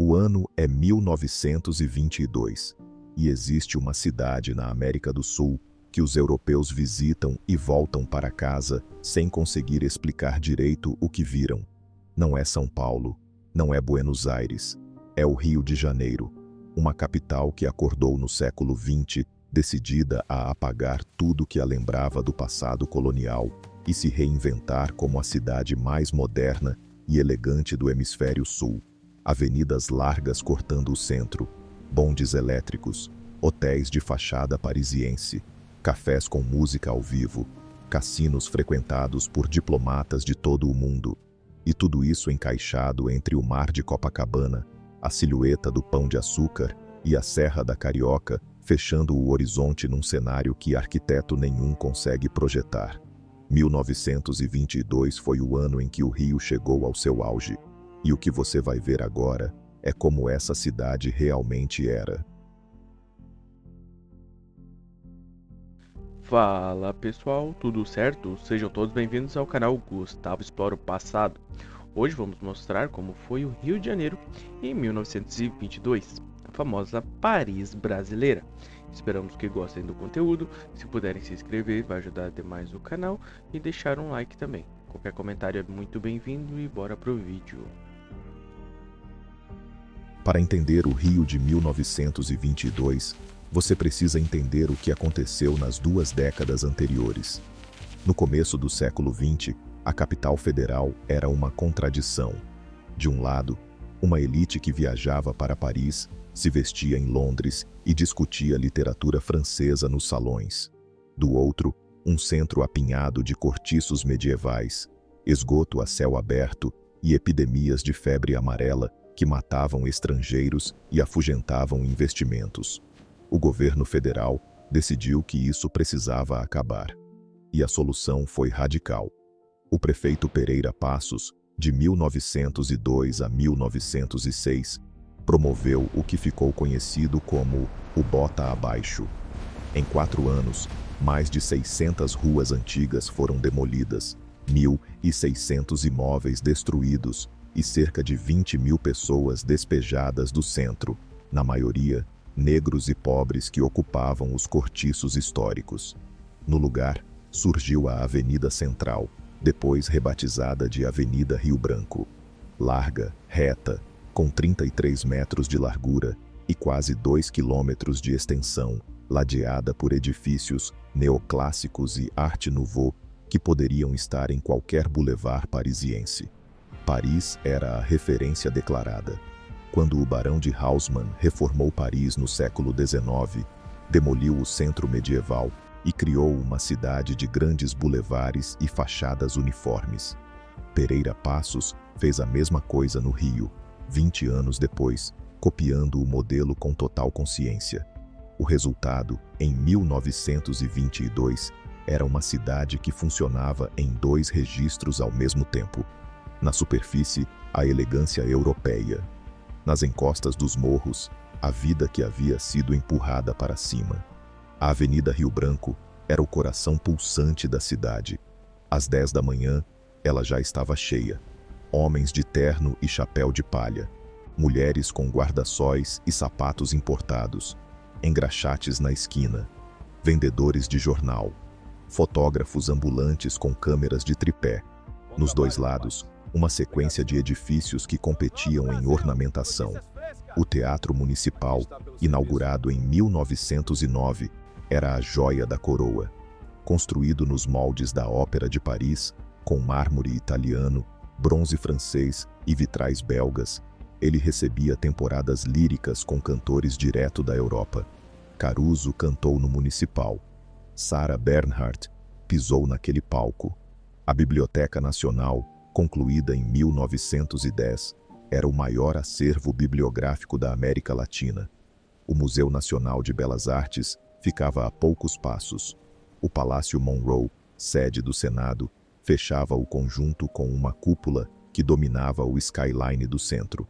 O ano é 1922 e existe uma cidade na América do Sul que os europeus visitam e voltam para casa sem conseguir explicar direito o que viram. Não é São Paulo, não é Buenos Aires, é o Rio de Janeiro, uma capital que acordou no século XX, decidida a apagar tudo que a lembrava do passado colonial e se reinventar como a cidade mais moderna e elegante do hemisfério sul. Avenidas largas cortando o centro, bondes elétricos, hotéis de fachada parisiense, cafés com música ao vivo, cassinos frequentados por diplomatas de todo o mundo, e tudo isso encaixado entre o mar de Copacabana, a silhueta do Pão de Açúcar e a Serra da Carioca, fechando o horizonte num cenário que arquiteto nenhum consegue projetar. 1922 foi o ano em que o Rio chegou ao seu auge, e o que você vai ver agora é como essa cidade realmente era. Fala pessoal, tudo certo? Sejam todos bem-vindos ao canal Gustavo Explora o Passado. Hoje vamos mostrar como foi o Rio de Janeiro em 1922, a famosa Paris brasileira. Esperamos que gostem do conteúdo. Se puderem se inscrever, vai ajudar demais o canal, e deixar um like também. Qualquer comentário é muito bem-vindo e bora pro vídeo. Para entender o Rio de 1922, você precisa entender o que aconteceu nas 2 décadas anteriores. No começo do século XX, a capital federal era uma contradição. De um lado, uma elite que viajava para Paris, se vestia em Londres e discutia literatura francesa nos salões. Do outro, um centro apinhado de cortiços medievais, esgoto a céu aberto e epidemias de febre amarela que matavam estrangeiros e afugentavam investimentos. O governo federal decidiu que isso precisava acabar. E a solução foi radical. O prefeito Pereira Passos, de 1902 a 1906, promoveu o que ficou conhecido como o Bota Abaixo. Em 4 anos, mais de 600 ruas antigas foram demolidas, 1.600 imóveis destruídos e cerca de 20.000 pessoas despejadas do centro, na maioria negros e pobres que ocupavam os cortiços históricos. No lugar, surgiu a Avenida Central, depois rebatizada de Avenida Rio Branco. Larga, reta, com 33 metros de largura e quase 2 quilômetros de extensão, ladeada por edifícios neoclássicos e Art Nouveau que poderiam estar em qualquer boulevard parisiense. Paris era a referência declarada. Quando o Barão de Haussmann reformou Paris no século XIX, demoliu o centro medieval e criou uma cidade de grandes bulevares e fachadas uniformes. Pereira Passos fez a mesma coisa no Rio, 20 anos depois, copiando o modelo com total consciência. O resultado, em 1922, era uma cidade que funcionava em 2 registros ao mesmo tempo. Na superfície, a elegância europeia. Nas encostas dos morros, a vida que havia sido empurrada para cima. A Avenida Rio Branco era o coração pulsante da cidade. Às 10 da manhã, ela já estava cheia. Homens de terno e chapéu de palha. Mulheres com guarda-sóis e sapatos importados. Engraxates na esquina. Vendedores de jornal. Fotógrafos ambulantes com câmeras de tripé. Nos 2 lados, uma sequência de edifícios que competiam em ornamentação. O Teatro Municipal, inaugurado em 1909, era a joia da coroa. Construído nos moldes da Ópera de Paris, com mármore italiano, bronze francês e vitrais belgas, ele recebia temporadas líricas com cantores direto da Europa. Caruso cantou no Municipal. Sarah Bernhardt pisou naquele palco. A Biblioteca Nacional, concluída em 1910, era o maior acervo bibliográfico da América Latina. O Museu Nacional de Belas Artes ficava a poucos passos. O Palácio Monroe, sede do Senado, fechava o conjunto com uma cúpula que dominava o skyline do centro.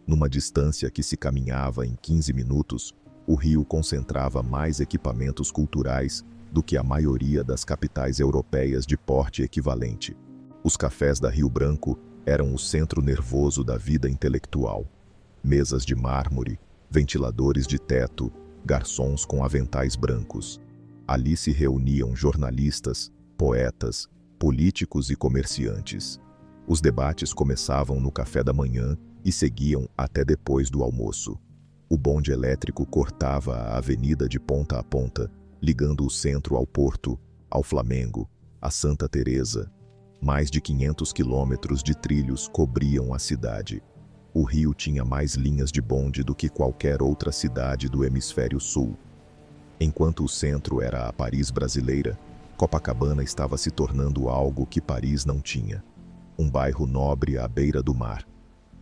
Numa distância que se caminhava em 15 minutos, o Rio concentrava mais equipamentos culturais do que a maioria das capitais europeias de porte equivalente. Os cafés da Rio Branco eram o centro nervoso da vida intelectual. mesas de mármore, ventiladores de teto, garçons com aventais brancos. Ali se reuniam jornalistas, poetas, políticos e comerciantes. Os debates começavam no café da manhã e seguiam até depois do almoço. O bonde elétrico cortava a avenida de ponta a ponta, ligando o centro ao Porto, ao Flamengo, a Santa Teresa. Mais de 500 quilômetros de trilhos cobriam a cidade. O Rio tinha mais linhas de bonde do que qualquer outra cidade do hemisfério sul. Enquanto o centro era a Paris brasileira, Copacabana estava se tornando algo que Paris não tinha. Um bairro nobre à beira do mar.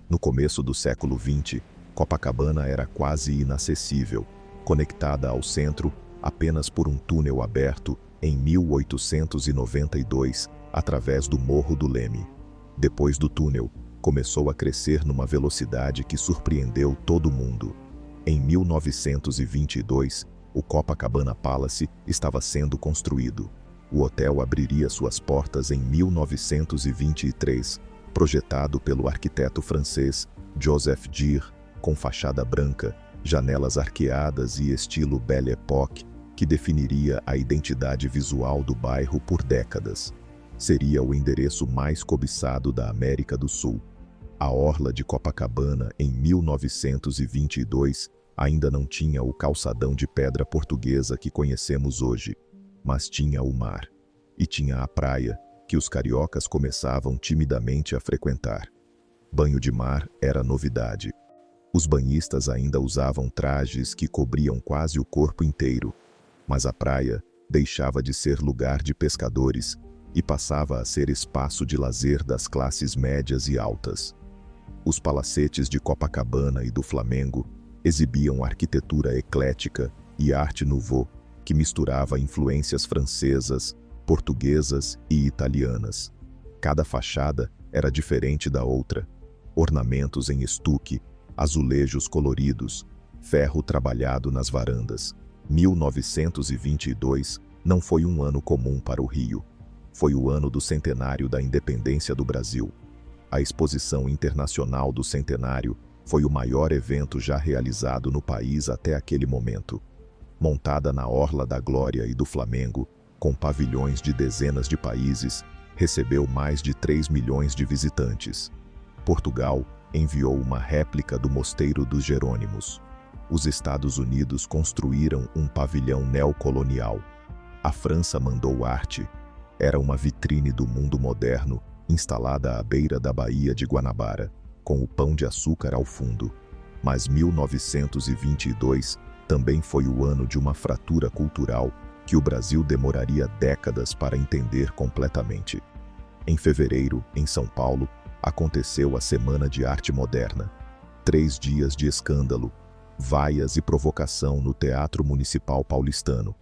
No começo do século XX, Copacabana era quase inacessível, conectada ao centro apenas por um túnel aberto em 1892, através do Morro do Leme. Depois do túnel, começou a crescer numa velocidade que surpreendeu todo mundo. Em 1922, o Copacabana Palace estava sendo construído. O hotel abriria suas portas em 1923, projetado pelo arquiteto francês Joseph Gier, com fachada branca, janelas arqueadas e estilo Belle Époque, que definiria a identidade visual do bairro por décadas. Seria o endereço mais cobiçado da América do Sul. A orla de Copacabana, em 1922, ainda não tinha o calçadão de pedra portuguesa que conhecemos hoje, mas tinha o mar. E tinha a praia, que os cariocas começavam timidamente a frequentar. Banho de mar era novidade. Os banhistas ainda usavam trajes que cobriam quase o corpo inteiro, mas a praia deixava de ser lugar de pescadores e passava a ser espaço de lazer das classes médias e altas. Os palacetes de Copacabana e do Flamengo exibiam arquitetura eclética e arte nouveau, que misturava influências francesas, portuguesas e italianas. Cada fachada era diferente da outra. Ornamentos em estuque, azulejos coloridos, ferro trabalhado nas varandas. 1922 não foi um ano comum para o Rio. Foi o ano do centenário da independência do Brasil. A Exposição Internacional do Centenário foi o maior evento já realizado no país até aquele momento. Montada na Orla da Glória e do Flamengo, com pavilhões de dezenas de países, recebeu mais de 3 milhões de visitantes. Portugal enviou uma réplica do Mosteiro dos Jerônimos. Os Estados Unidos construíram um pavilhão neocolonial. A França mandou arte. Era uma vitrine do mundo moderno, instalada à beira da Baía de Guanabara, com o Pão de Açúcar ao fundo. Mas 1922 também foi o ano de uma fratura cultural que o Brasil demoraria décadas para entender completamente. Em fevereiro, em São Paulo, aconteceu a Semana de Arte Moderna. 3 dias de escândalo, vaias e provocação no Teatro Municipal Paulistano,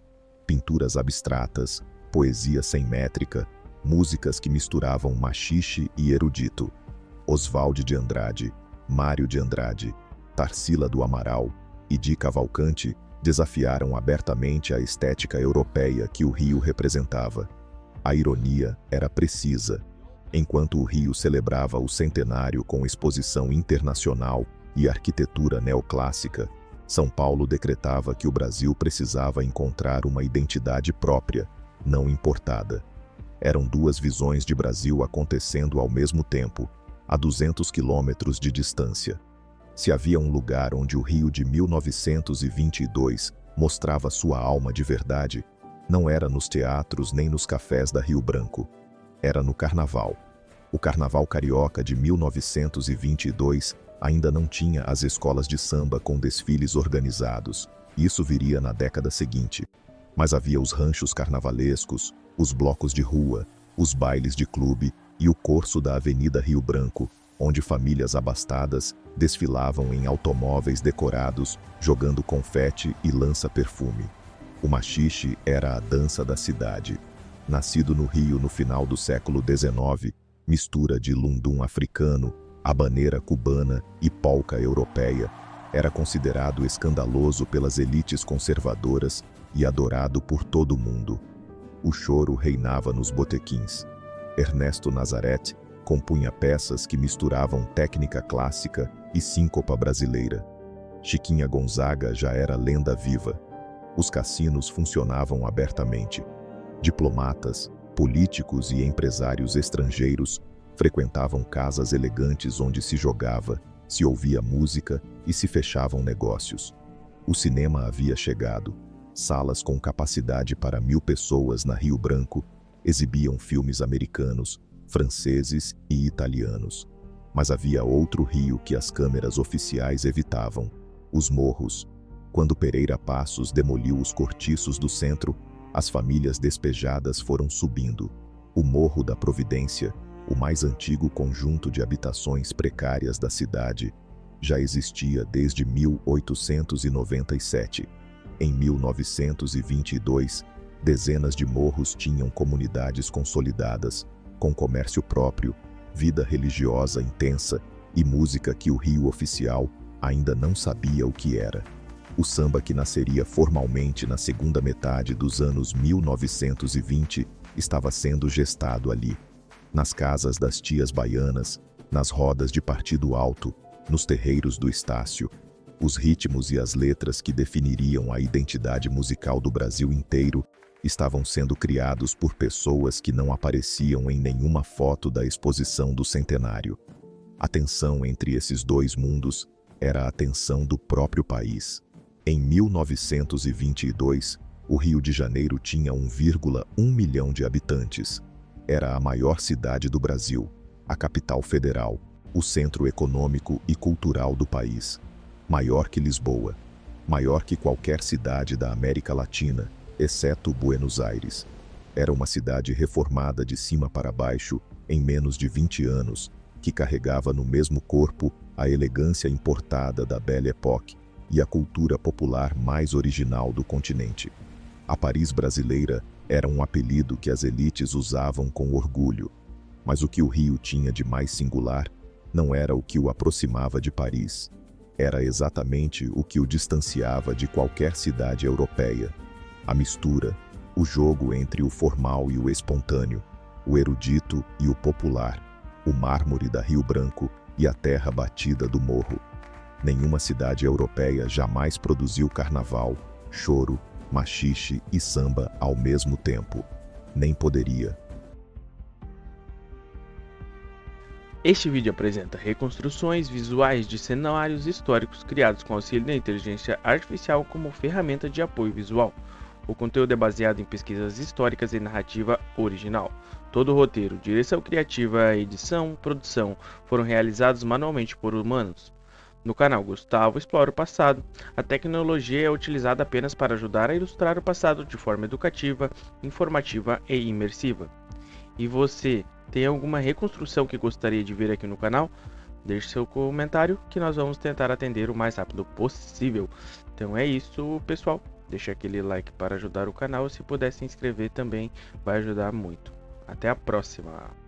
pinturas abstratas, poesia sem métrica, músicas que misturavam machixe e erudito. Oswald de Andrade, Mário de Andrade, Tarsila do Amaral e Di Cavalcanti desafiaram abertamente a estética europeia que o Rio representava. A ironia era precisa. Enquanto o Rio celebrava o centenário com exposição internacional e arquitetura neoclássica, São Paulo decretava que o Brasil precisava encontrar uma identidade própria, não importada. Eram duas visões de Brasil acontecendo ao mesmo tempo, a 200 quilômetros de distância. Se havia um lugar onde o Rio de 1922 mostrava sua alma de verdade, não era nos teatros nem nos cafés da Rio Branco. Era no Carnaval. O Carnaval Carioca de 1922 ainda não tinha as escolas de samba com desfiles organizados. Isso viria na década seguinte. Mas havia os ranchos carnavalescos, os blocos de rua, os bailes de clube e o corso da Avenida Rio Branco, onde famílias abastadas desfilavam em automóveis decorados, jogando confete e lança-perfume. O machixe era a dança da cidade. Nascido no Rio no final do século XIX, mistura de lundum africano, habaneira cubana e polca europeia, era considerado escandaloso pelas elites conservadoras e adorado por todo mundo. O choro reinava nos botequins. Ernesto Nazareth compunha peças que misturavam técnica clássica e síncopa brasileira. Chiquinha Gonzaga já era lenda viva. Os cassinos funcionavam abertamente. Diplomatas, políticos e empresários estrangeiros frequentavam casas elegantes onde se jogava, se ouvia música e se fechavam negócios. O cinema havia chegado. Salas com capacidade para 1000 pessoas na Rio Branco exibiam filmes americanos, franceses e italianos. Mas havia outro Rio que as câmeras oficiais evitavam: os morros. Quando Pereira Passos demoliu os cortiços do centro, as famílias despejadas foram subindo. O Morro da Providência, o mais antigo conjunto de habitações precárias da cidade, já existia desde 1897. Em 1922, dezenas de morros tinham comunidades consolidadas, com comércio próprio, vida religiosa intensa e música que o Rio oficial ainda não sabia o que era. O samba, que nasceria formalmente na segunda metade dos anos 1920, estava sendo gestado ali. Nas casas das tias baianas, nas rodas de partido alto, nos terreiros do Estácio. Os ritmos e as letras que definiriam a identidade musical do Brasil inteiro estavam sendo criados por pessoas que não apareciam em nenhuma foto da exposição do centenário. A tensão entre esses dois mundos era a tensão do próprio país. Em 1922, o Rio de Janeiro tinha 1,1 milhão de habitantes. Era a maior cidade do Brasil, a capital federal, o centro econômico e cultural do país. Maior que Lisboa, maior que qualquer cidade da América Latina, exceto Buenos Aires. Era uma cidade reformada de cima para baixo em menos de 20 anos, que carregava no mesmo corpo a elegância importada da Belle Époque e a cultura popular mais original do continente. A Paris brasileira era um apelido que as elites usavam com orgulho, mas o que o Rio tinha de mais singular não era o que o aproximava de Paris. Era exatamente o que o distanciava de qualquer cidade europeia. A mistura, o jogo entre o formal e o espontâneo, o erudito e o popular, o mármore da Rio Branco e a terra batida do morro. Nenhuma cidade europeia jamais produziu carnaval, choro, machixe e samba ao mesmo tempo. Nem poderia. Este vídeo apresenta reconstruções visuais de cenários históricos criados com auxílio da inteligência artificial como ferramenta de apoio visual. O conteúdo é baseado em pesquisas históricas e narrativa original. Todo o roteiro, direção criativa, edição, produção foram realizados manualmente por humanos. No canal Gustavo Explora o Passado, a tecnologia é utilizada apenas para ajudar a ilustrar o passado de forma educativa, informativa e imersiva. E você, tem alguma reconstrução que gostaria de ver aqui no canal? Deixe seu comentário que nós vamos tentar atender o mais rápido possível. Então é isso, pessoal. Deixa aquele like para ajudar o canal. Se puder se inscrever também, vai ajudar muito. Até a próxima!